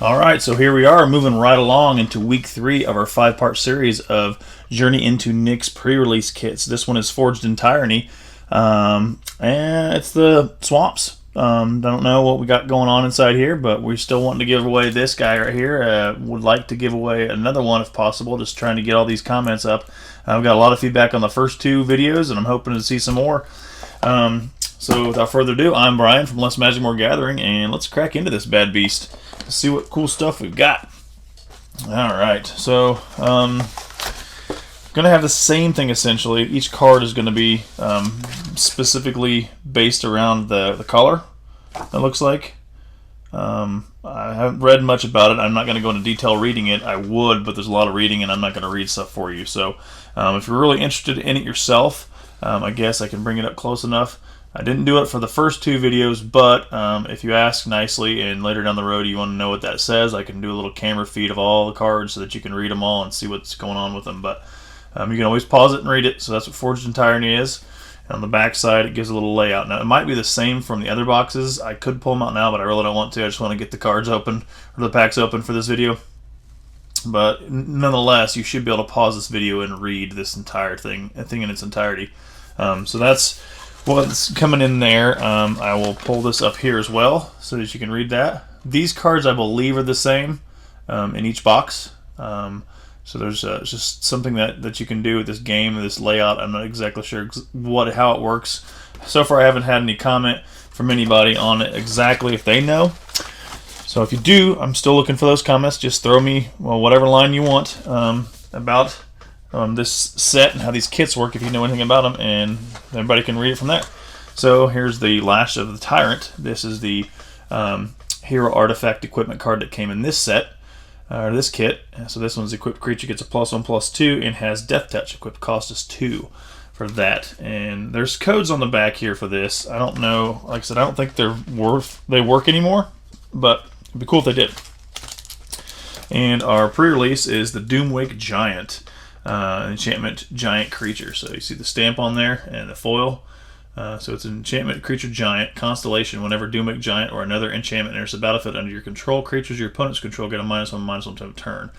Alright, so here we are moving right along into week 3 of our 5-part series of Journey into Nyx pre-release kits. This one is forged in Tyranny, and it's the swamps. Don't know what we got going on inside here, but we're still wanting to give away this guy right here. Would like to give away another one if possible, just trying to get all these comments up. I've got a lot of feedback on the first 2 videos, and I'm hoping to see some more. So without further ado, I'm Brian from Less Magic More Gathering, and let's crack into this bad beast. Let's see what cool stuff we've got. Alright, so gonna have the same thing essentially. Each card is gonna be specifically based around the color, it looks like. I haven't read much about it. I'm not going to go into detail reading it. I would, but there's a lot of reading and I'm not going to read stuff for you. So if you're really interested in it yourself, I guess I can bring it up close enough. I didn't do it for the first 2 videos, but if you ask nicely and later down the road you want to know what that says, I can do a little camera feed of all the cards so that you can read them all and see what's going on with them. But you can always pause it and read it. So that's what Forged in Tyranny is. And on the back side, it gives a little layout. Now, it might be the same from the other boxes. I could pull them out now, but I really don't want to. I just want to get the cards open, or the packs open for this video. But nonetheless, you should be able to pause this video and read this entire thing in its entirety. So that's what's coming in there. I will pull this up here as well so that you can read that. These cards, I believe, are the same in each box. So there's just something that you can do with this game, this layout. I'm not exactly sure how it works. So far, I haven't had any comment from anybody on it exactly if they know. So if you do, I'm still looking for those comments. Just throw me whatever line you want about this set and how these kits work if you know anything about them, and everybody can read it from there. So here's the Lash of the Tyrant. This is the Hero Artifact Equipment card that came in this set. Or this kit. So this one's equipped creature gets a +1/+2 and has Death Touch. Equipped cost is 2 for that. And there's codes on the back here for this. I don't know. Like I said, I don't think they work anymore, but it'd be cool if they did. And our pre-release is the Doomwake Giant, enchantment giant creature. So you see the stamp on there and the foil. So it's an enchantment creature giant constellation. Whenever Doomwake Giant or another enchantment enters the battlefield under your control, creatures your opponents control get a -1/-1 to a turn.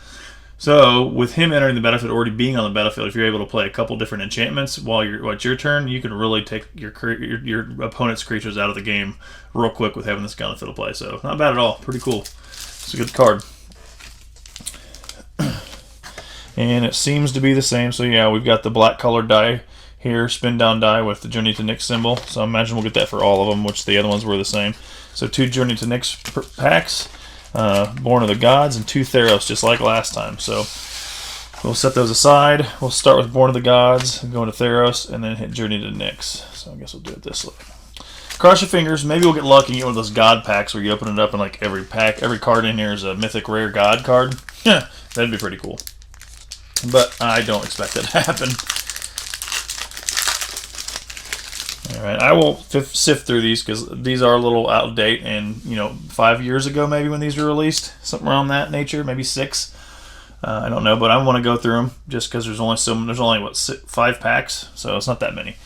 So with him entering the battlefield, already being on the battlefield, if you're able to play a couple different enchantments while it's your turn, you can really take your opponent's creatures out of the game real quick with having this guy on the field to play. So not bad at all. Pretty cool. It's a good card. And it seems to be the same. So yeah, we've got the black colored die here, spin down die with the Journey to Nyx symbol. So I imagine we'll get that for all of them, which the other ones were the same. So 2 Journey to Nyx packs, Born of the Gods, and 2 Theros, just like last time. So we'll set those aside. We'll start with Born of the Gods, go into Theros, and then hit Journey to Nyx. So I guess we'll do it this way. Cross your fingers. Maybe we'll get lucky and get one of those God packs where you open it up and like every card in here is a mythic rare God card. Yeah, that'd be pretty cool. But I don't expect that to happen. Alright, I will sift through these because these are a little out of date, and 5 years ago maybe when these were released, something around that nature, maybe 6. I don't know, but I want to go through them just because there's only what, 5 packs, so it's not that many.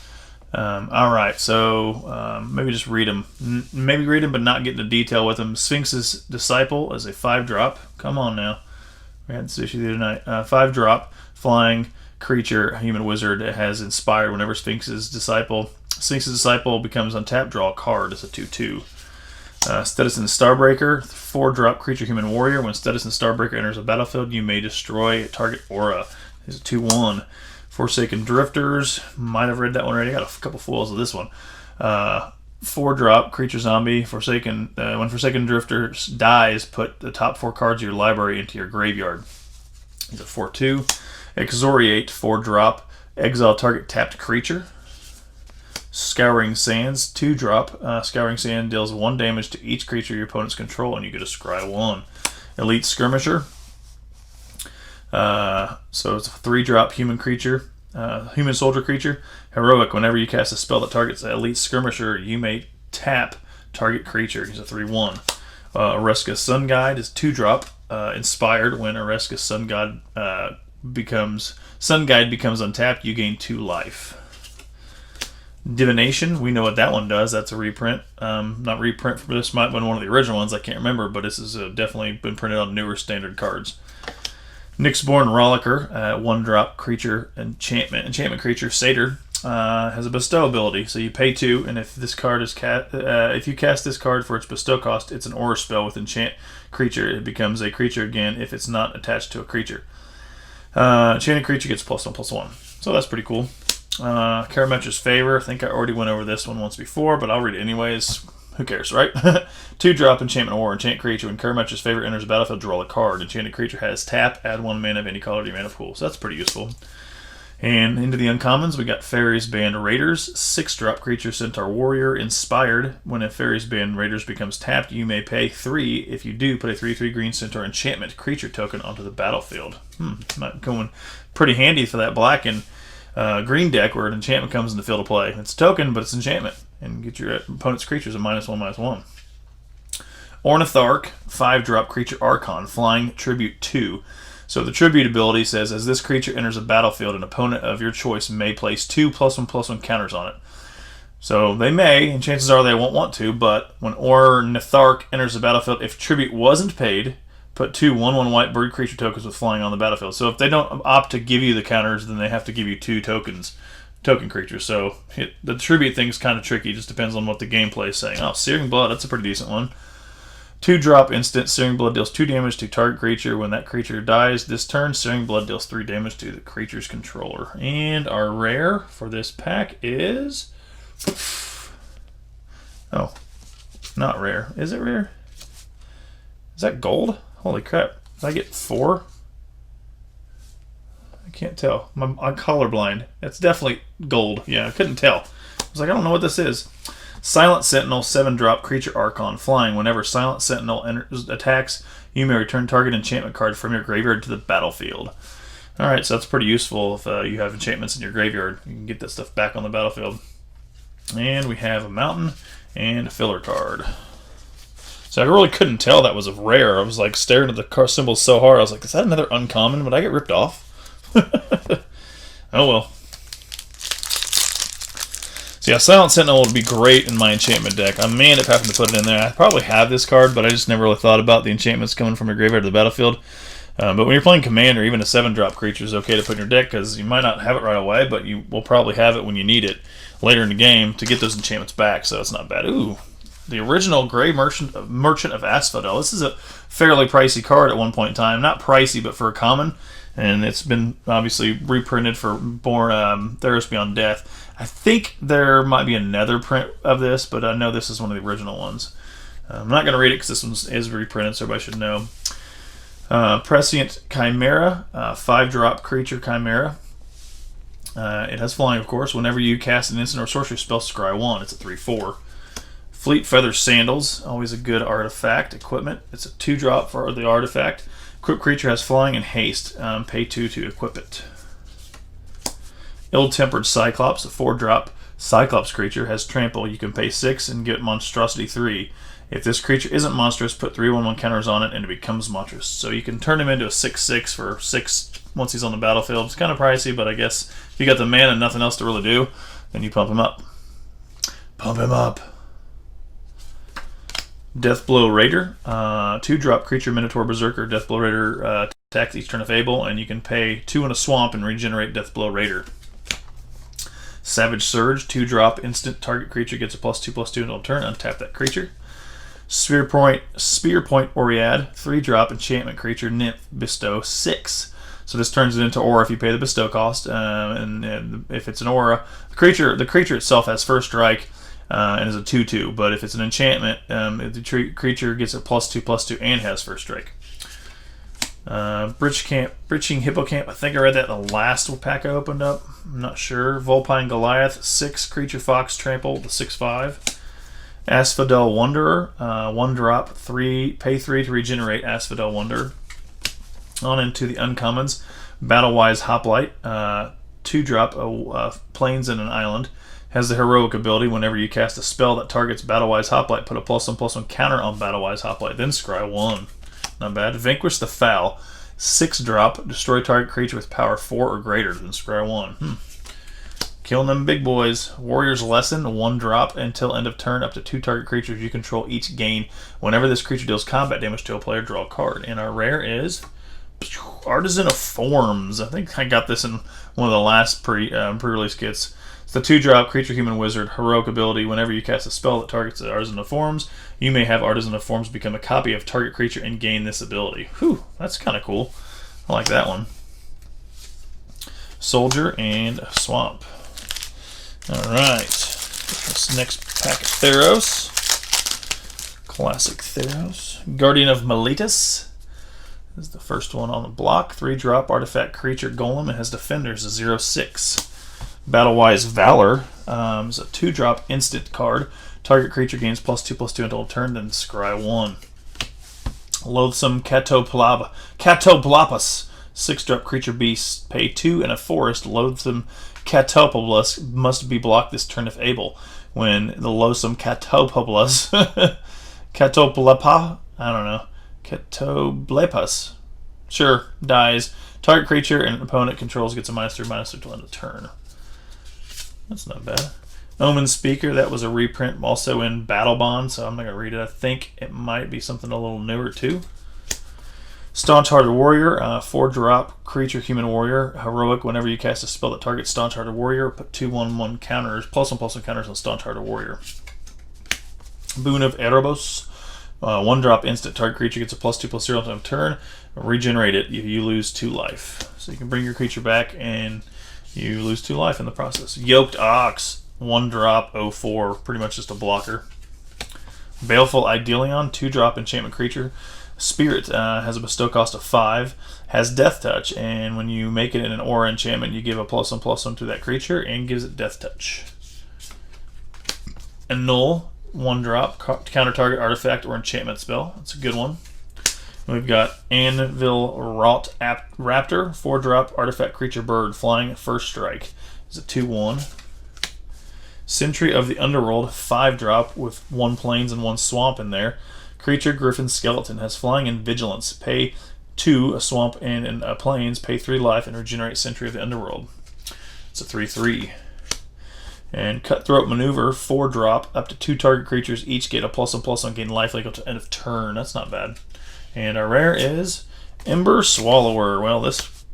Alright, so maybe just read them. Maybe read them, but not get into detail with them. Sphinx's Disciple is a 5-drop. Come on now. We had this issue the other night. 5-drop, flying creature, human wizard. It has inspired whenever Sphinx's Disciple becomes untapped, draw a card. It's a 2/2. Steadison Starbreaker, 4-drop creature, human warrior. When Steadison Starbreaker enters a battlefield, you may destroy a target aura. It's a 2/1. Forsaken Drifters, might have read that one already. I got a couple foils of this one. 4-drop creature zombie. When Forsaken Drifters dies, put the top 4 cards of your library into your graveyard. It's a 4/2. Exoriate, 4-drop. Exile target tapped creature. Scouring Sands, 2-drop. Scouring Sand deals 1 damage to each creature your opponents control, and you get a scry 1. Elite Skirmisher. So it's a 3-drop human creature, human soldier creature. Heroic, whenever you cast a spell that targets an Elite Skirmisher, you may tap target creature. He's a 3/1. Oreska Sun Guide is 2-drop. Inspired, when Oreska Sun Guide becomes untapped, you gain 2 life. Divination, we know what that one does. That's a reprint. Not reprint, for this might have been one of the original ones. I can't remember, but this has definitely been printed on newer standard cards. Nyx Per-release 1-drop creature enchantment. Enchantment creature, Satyr, has a bestow ability. So you pay 2, and if this card is if you cast this card for its bestow cost, it's an aura spell with enchant creature. It becomes a creature again if it's not attached to a creature. Enchanted creature gets +1/+1. So that's pretty cool. Karametra's Favor. I think I already went over this one once before, but I'll read it anyways. Who cares, right? 2-drop enchantment or enchant creature. When Karametra's Favor enters the battlefield, draw a card. Enchanted creature has tap, add 1 mana of any color to your mana pool. So that's pretty useful. And into the uncommons, we got Fairies Band Raiders. 6-drop creature, Centaur Warrior. Inspired. When a Fairies Band Raiders becomes tapped, you may pay 3. If you do, put a 3/3 green Centaur enchantment creature token onto the battlefield. Not going pretty handy for that black and green deck where an enchantment comes in the field of play. It's a token, but it's enchantment. And get your opponent's creatures a -1/-1. Ornitharch, 5-drop creature Archon, flying, tribute 2. So the tribute ability says, as this creature enters a battlefield, an opponent of your choice may place 2 +1/+1 counters on it. So they may, and chances are they won't want to, but when Ornitharch enters the battlefield, if tribute wasn't paid, put 2 1/1 white bird creature tokens with flying on the battlefield. So if they don't opt to give you the counters, then they have to give you 2 token creatures. So the tribute thing's kind of tricky. Just depends on what the gameplay is saying. Oh, Searing Blood, that's a pretty decent one. 2-drop instant. Searing Blood deals 2 damage to target creature. When that creature dies this turn, Searing Blood deals 3 damage to the creature's controller. And our rare for this pack is... Oh, not rare. Is it rare? Is that gold? Holy crap. Did I get 4? I can't tell. I'm colorblind. It's definitely gold. Yeah, I couldn't tell. I was like, I don't know what this is. Silent Sentinel, 7-drop creature Archon, flying. Whenever Silent Sentinel attacks, you may return target enchantment card from your graveyard to the battlefield. Alright, so that's pretty useful if you have enchantments in your graveyard. You can get that stuff back on the battlefield. And we have a mountain and a filler card. So I really couldn't tell that was a rare. I was like staring at the card symbols so hard. I was like, is that another uncommon? Would I get ripped off? Oh well. So yeah, Silent Sentinel would be great in my enchantment deck. I may end up having to put it in there. I probably have this card, but I just never really thought about the enchantments coming from your graveyard to the battlefield. But when you're playing Commander, even a 7-drop creature is okay to put in your deck because you might not have it right away, but you will probably have it when you need it later in the game to get those enchantments back, so it's not bad. Ooh, the original Grey Merchant of Asphodel. This is a fairly pricey card at one point in time. Not pricey, but for a common. And it's been obviously reprinted for Theros Beyond Death. I think there might be another print of this, but I know this is one of the original ones. I'm not going to read it because this one is reprinted, so everybody should know. Prescient Chimera, 5-drop creature Chimera. It has flying, of course. Whenever you cast an instant or sorcery spell, scry 1. It's a 3/4. Fleet Feather Sandals, always a good artifact equipment. It's a 2-drop for the artifact. Equipped creature has flying and haste. Pay 2 to equip it. Ill-Tempered Cyclops, a 4-drop Cyclops creature, has trample. You can pay 6 and get monstrosity 3. If this creature isn't monstrous, put 3 1/1 counters on it and it becomes monstrous. So you can turn him into a 6/6 for 6 once he's on the battlefield. It's kind of pricey, but I guess if you got the mana and nothing else to really do, then you pump him up. Pump him up. Deathblow Raider, 2-drop creature Minotaur Berserker. Deathblow Raider attacks each turn of Fable, and you can pay 2 in a swamp and regenerate Deathblow Raider. Savage Surge, 2-drop instant. Target creature gets a +2/+2 until turn. Untap that creature. Spear Point Oread, 3-drop enchantment creature. Nymph Bestow 6. So this turns it into aura if you pay the bestow cost, and if it's an aura, the creature itself has first strike. And is a 2/2, but if it's an enchantment, the creature gets a +2/+2 and has first strike. Britching Hippocamp, I think I read that in the last pack I opened up. I'm not sure. Vulpine Goliath, 6 creature Fox Trample, the 6/5. Asphodel Wanderer, 1-drop, pay 3 to regenerate Asphodel Wanderer. On into the uncommons. Battlewise Hoplite, 2-drop, plains and an island. Has the heroic ability whenever you cast a spell that targets Battlewise Hoplite, put a +1/+1 counter on Battlewise Hoplite, then scry 1. Not bad. Vanquish the Foul, 6-drop, destroy target creature with power 4 or greater, then scry 1. Killing them big boys. Warrior's Lesson, 1 drop until end of turn. Up to 2 target creatures you control each gain. Whenever this creature deals combat damage to a player, draw a card. And our rare is Artisan of Forms. I think I got this in one of the last pre-release kits. It's the 2-drop creature human wizard heroic ability. Whenever you cast a spell that targets the Artisan of Forms, you may have Artisan of Forms become a copy of target creature and gain this ability. Whew, that's kind of cool. I like that one. Soldier and a Swamp. Alright, this next pack of Theros. Classic Theros. Guardian of Meletis. This is the first one on the block. 3-drop artifact creature golem. It has defenders, a 0/6. Battle-wise Valor is a 2-drop instant card. Target creature gains +2/+2 until turn, then scry 1. Loathsome Catoplapas. 6-drop creature beast. Pay 2 in a forest. Loathsome Catoplas must be blocked this turn if able. When the loathsome Catoplas Catoplapa, I don't know, Catoblepas, sure, dies. Target creature and opponent controls gets a -3/-3 till end of turn. That's not bad. Omen Speaker, that was a reprint also in Battle Bond, so I'm not going to read it. I think it might be something a little newer too. Staunch-Hearted Warrior, 4-drop creature human warrior. Heroic, whenever you cast a spell that targets Staunch-Hearted Warrior, put 2/1/1 counters, +1/+1 counters on Staunch-Hearted Warrior. Boon of Erebos, 1-drop instant. Target creature gets a +2/+0 until turn. Regenerate it, you lose 2 life. So you can bring your creature back and you lose 2 life in the process. Yoked Ox, 1-drop, 0/4, pretty much just a blocker. Baleful Idelion, 2-drop enchantment creature. Spirit has a bestow cost of 5, has Death Touch, and when you make it in an aura enchantment, you give a +1/+1 to that creature and gives it Death Touch. Annul, 1-drop, counter target artifact or enchantment spell. That's a good one. We've got Anvil Wrought Raptor, 4-drop artifact creature bird, flying at first strike. It's a 2/1. Sentry of the Underworld, 5-drop with 1 plains and 1 swamp in there. Creature Griffin Skeleton has flying and vigilance. Pay 2, a swamp and a plains. Pay 3 life and regenerate Sentry of the Underworld. It's a 3/3. And Cutthroat Maneuver, 4-drop, up to 2 target creatures each get a +1/+1 gain life equal to end of turn. That's not bad. And our rare is Ember Swallower. Well,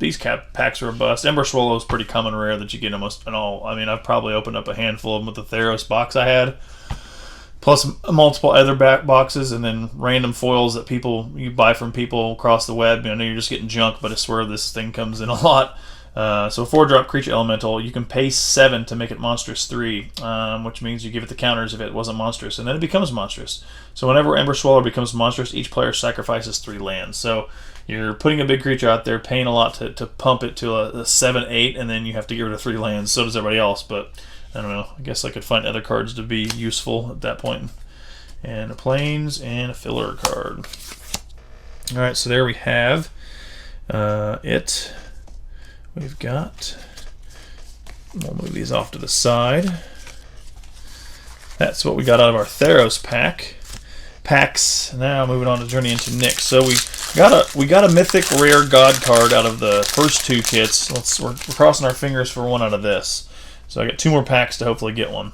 these packs are a bust. Ember Swallow is pretty common rare that you get almost in all. I mean, I've probably opened up a handful of them with the Theros box I had, plus multiple other back boxes, and then random foils that you buy from people across the web. I know you're just getting junk, but I swear this thing comes in a lot. So 4-drop creature elemental, you can pay 7 to make it monstrous 3, which means you give it the counters if it wasn't monstrous, and then it becomes monstrous. So whenever Ember Swallower becomes monstrous, each player sacrifices 3 lands. So you're putting a big creature out there, paying a lot to pump it to a 7/8, and then you have to get rid of 3 lands. So does everybody else, but I don't know. I guess I could find other cards to be useful at that point. And a plains and a filler card. All right, so there we have it. We've got, we'll move these off to the side. That's what we got out of our Theros packs. Now moving on to Journey into Nyx. So we got a mythic rare god card out of the first 2 kits. We're crossing our fingers for one out of this. So I got 2 more packs to hopefully get one.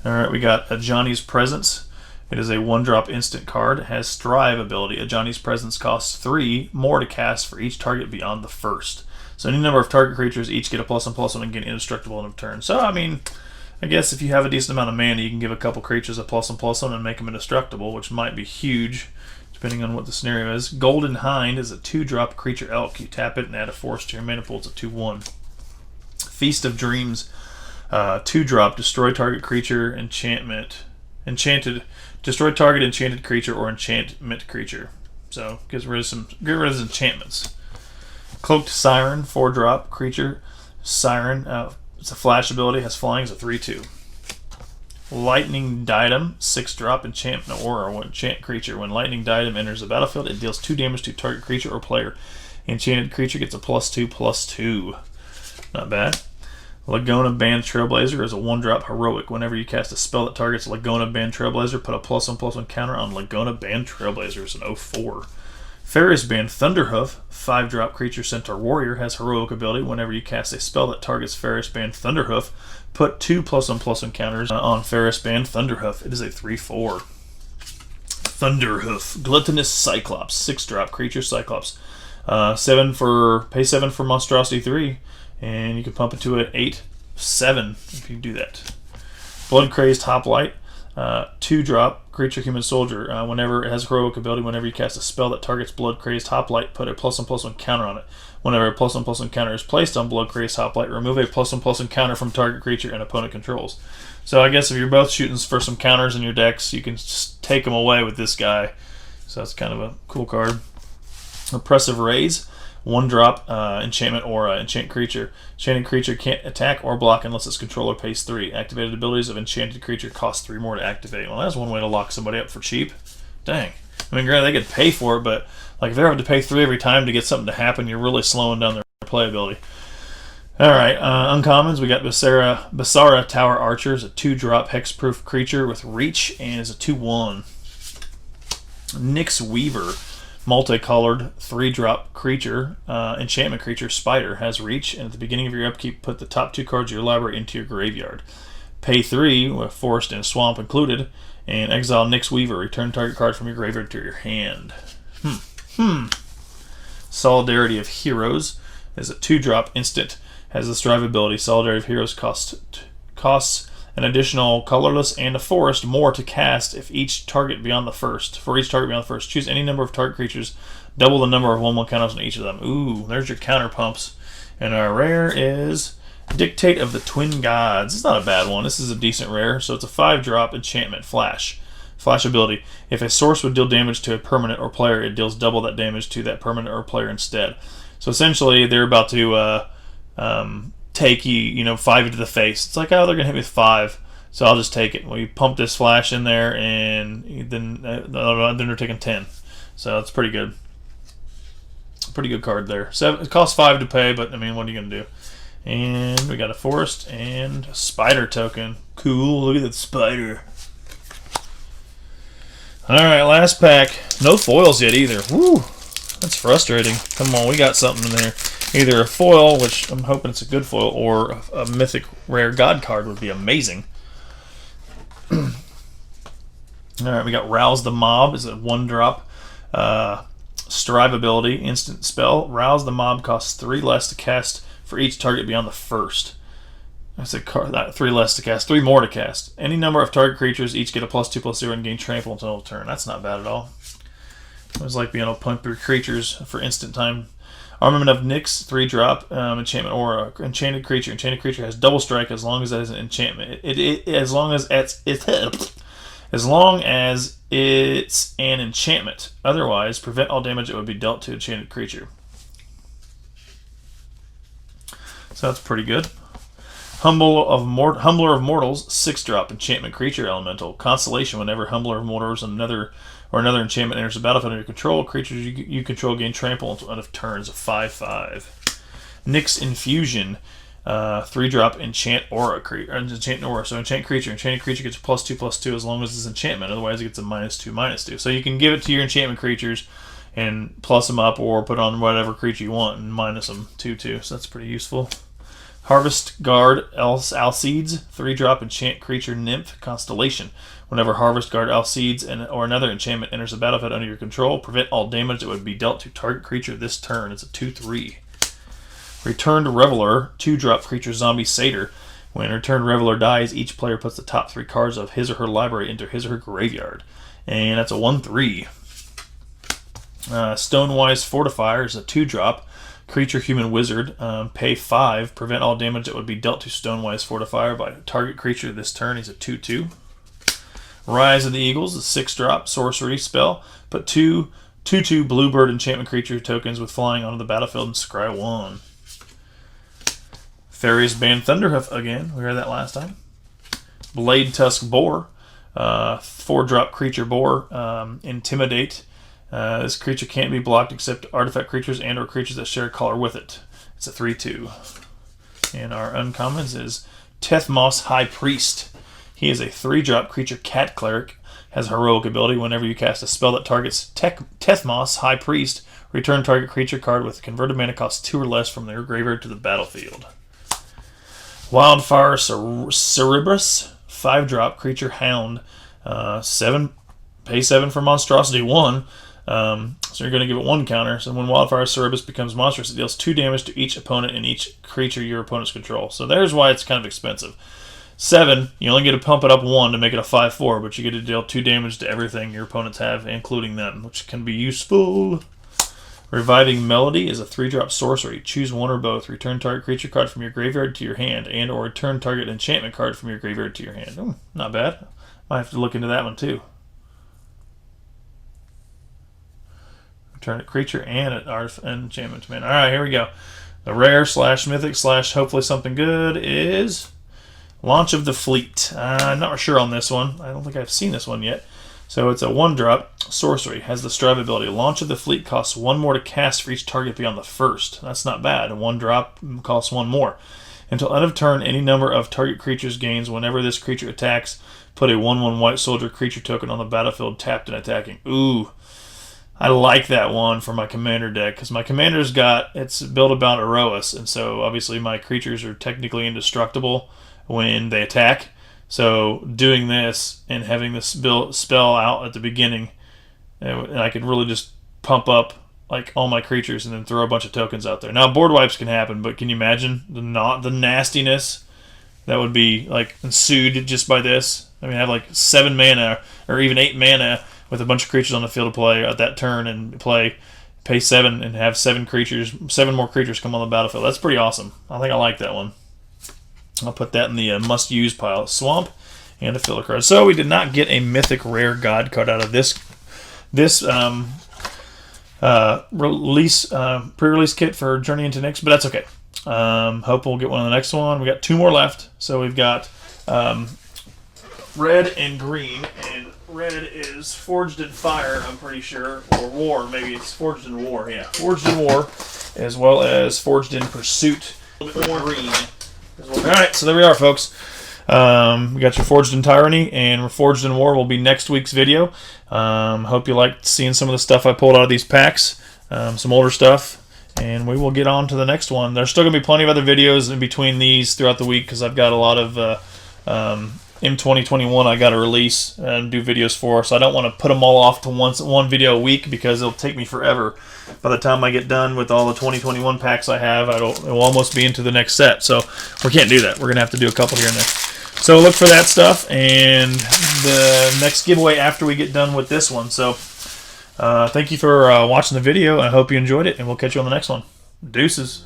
All right, we got Ajani's Presence. It is a 1-drop instant card. It has Strive ability. Ajani's Presence costs 3 more to cast for each target beyond the first. So any number of target creatures each get a +1/+1 and get indestructible in a turn. So I mean, I guess if you have a decent amount of mana, you can give a couple creatures a +1/+1 and make them indestructible, which might be huge, depending on what the scenario is. Golden Hind is a 2-drop creature elk. You tap it and add a forest to your mana pool. It's a 2/1. Feast of Dreams, 2-drop, destroy target creature, destroy target enchanted creature or enchantment creature. So get rid of enchantments. Cloaked Siren, 4-drop creature. Siren, it's a flash ability, has flying, is a 3/2. Lightning Diadem, 6-drop enchantment aura. Enchant creature. When Lightning Diadem enters the battlefield, it deals 2 damage to target creature or player. Enchanted creature gets a +2/+2. Not bad. Laguna Band Trailblazer is a 1-drop heroic. Whenever you cast a spell that targets Laguna Band Trailblazer, put a +1/+1 counter on Laguna Band Trailblazer. It's an 0/4. Ferris Band Thunderhoof, 5-drop creature centaur warrior, has heroic ability. Whenever you cast a spell that targets Ferris Band Thunderhoof, put 2+1/+1 counters on Ferris Band Thunderhoof. It is a 3/4. Thunderhoof, Gluttonous Cyclops, 6-drop creature Cyclops. Pay 7 for Monstrosity 3, and you can pump it to an 8/7 if you do that. Blood Crazed Hoplite, 2-drop creature human soldier. Whenever it has heroic ability, whenever you cast a spell that targets Blood Crazed Hoplite, put a +1/+1 counter on it. Whenever a +1/+1 counter is placed on Blood Crazed Hoplite, remove a +1/+1 counter from target creature and opponent controls. So I guess if you're both shooting for some counters in your decks, you can just take them away with this guy. So that's kind of a cool card. Oppressive Rays, 1-drop enchantment aura. Enchant creature. Enchanted creature can't attack or block unless its controller pays 3. Activated abilities of enchanted creature cost 3 more to activate. Well, that's one way to lock somebody up for cheap. Dang. I mean, granted, they could pay for it, but like if they're having to pay 3 every time to get something to happen, you're really slowing down their playability. Alright, uncommons, we got Basara Tower Archer, is a 2-drop hexproof creature with reach and is a 2/1. Nyx Weaver, multicolored 3-drop creature, enchantment creature, spider, has reach, and at the beginning of your upkeep, put the top 2 cards of your library into your graveyard. Pay 3, with forest and swamp included, and exile Nyx Weaver. Return target card from your graveyard to your hand. Solidarity of Heroes is a 2-drop instant. Has the strive ability. Solidarity of Heroes costs an additional colorless and a forest more to cast if each target beyond the first. For each target beyond the first, choose any number of target creatures, double the number of 1/1 counters on each of them. Ooh, there's your counter pumps. And our rare is Dictate of the Twin Gods. It's not a bad one. This is a decent rare. So it's a 5-drop enchantment flash. Flash ability. If a source would deal damage to a permanent or player, it deals double that damage to that permanent or player instead. So essentially, they're about to take you, 5 into the face. It's like, oh, they're gonna hit me with 5, so I'll just take it. Well, you pump this flash in there, and then they're taking 10. So it's pretty good. Pretty good card there. It costs 5 to pay, but I mean, what are you gonna do? And we got a forest and a spider token. Cool. Look at that spider. All right, last pack. No foils yet either. Woo, that's frustrating. Come on, we got something in there. Either a foil, which I'm hoping it's a good foil, or a mythic rare god card would be amazing. Alright, we got Rouse the Mob. Is a 1-drop strive ability, instant spell. Rouse the Mob costs 3 less to cast for each target beyond the first. I said 3 less to cast, 3 more to cast. Any number of target creatures each get a +2/+0 and gain trample until turn. That's not bad at all. It was like being able to pump your creatures for instant time. Armament of Nyx, 3-drop enchantment aura. Enchanted creature. Enchanted creature has double strike as long as that is an enchantment. As long as it's an enchantment. Otherwise, prevent all damage that would be dealt to enchanted creature. So that's pretty good. Humbler of Mortals, 6-drop enchantment creature elemental. Constellation. Whenever Humbler of Mortals another enchantment enters the battlefield under your control, creatures you control gain trample until end of turns. A 5/5. Nyx Infusion, 3-drop enchant aura. So enchant creature. Enchanted creature gets a +2/+2 as long as it's enchantment. Otherwise, it gets a -2/-2. So you can give it to your enchantment creatures and plus them up, or put on whatever creature you want and minus them 2/2. So that's pretty useful. Harvest Guard Alcedes, 3-drop enchant creature nymph constellation. Whenever Harvest Guard Alcedes or another enchantment enters the battlefield under your control, prevent all damage that would be dealt to target creature this turn. It's a 2/3. Returned Reveler, 2-drop creature zombie satyr. When Returned Reveler dies, each player puts the top 3 cards of his or her library into his or her graveyard. And that's a 1/3. Stonewise Fortifier is a 2-drop. Creature human wizard, pay 5, prevent all damage that would be dealt to Stonewise Fortifier by target creature this turn. He's a 2/2. Rise of the Eagles, a 6-drop sorcery spell. Put 2/2 bluebird enchantment creature tokens with flying onto the battlefield and scry 1. Ferris Band Thunderhoof again. We heard that last time. Blade Tusk Boar, 4-drop creature boar. Intimidate. This creature can't be blocked except artifact creatures and or creatures that share a color with it. It's a 3/2. And our uncommons is Tethmos High Priest. He is a 3-drop creature cat cleric. has a heroic ability. Whenever you cast a spell that targets Tethmos, High Priest, return target creature card with converted mana cost 2 or less from their graveyard to the battlefield. Wildfire Cerebrus, 5-drop creature hound, 7, pay 7 for monstrosity 1. So you're going to give it 1 counter. So when Wildfire Cerebrus becomes monstrous, it deals 2 damage to each opponent and each creature your opponents control. So there's why it's kind of expensive. 7, you only get to pump it up 1 to make it a 5/4, but you get to deal 2 damage to everything your opponents have, including them, which can be useful. Reviving Melody is a 3-drop sorcery. Choose one or both. Return target creature card from your graveyard to your hand, and or return target enchantment card from your graveyard to your hand. Ooh, not bad. Might have to look into that one too. Return a creature and an enchantment to mana. Alright, here we go. The rare / mythic / hopefully something good is Launch of the Fleet. I'm not sure on this one. I don't think I've seen this one yet. So it's a 1-drop sorcery. Has the Strive ability. Launch of the Fleet costs 1 more to cast for each target beyond the first. That's not bad. A 1-drop costs 1 more. Until end of turn, any number of target creatures gains. Whenever this creature attacks, put a 1/1 white soldier creature token on the battlefield tapped and attacking. Ooh, I like that one for my commander deck because my commander's it's built about Erois, and so obviously my creatures are technically indestructible when they attack. So doing this and having this spell out at the beginning, and I could really just pump up like all my creatures and then throw a bunch of tokens out there. Now board wipes can happen, but can you imagine the nastiness that would be like ensued just by this? I mean, I have like 7 mana or even 8 mana with a bunch of creatures on the field to play at that turn and pay 7 and have 7 more creatures come on the battlefield. That's pretty awesome. I think I like that one. I'll put that in the must-use pile. Swamp and a filler card. So we did not get a mythic rare god card out of this pre-release kit for Journey into Nyx, but that's okay. Hope we'll get one on the next one. We got 2 more left. So we've got red and green, and red is Forged in Fire, I'm pretty sure, or War. Maybe it's Forged in War. Yeah, Forged in War, as well as Forged in Pursuit. A little bit more green. Alright, so there we are, folks. We got your Forged in Tyranny, and Forged in War will be next week's video. Hope you liked seeing some of the stuff I pulled out of these packs, some older stuff, and we will get on to the next one. There's still going to be plenty of other videos in between these throughout the week because I've got a lot of M2021 I got to release and do videos for, so I don't want to put them all off to one video a week because it'll take me forever. By the time I get done with all the 2021 packs I have, it will almost be into the next set, so we can't do that. We're going to have to do a couple here and there. So look for that stuff and the next giveaway after we get done with this one. So thank you for watching the video. I hope you enjoyed it, and we'll catch you on the next one. Deuces.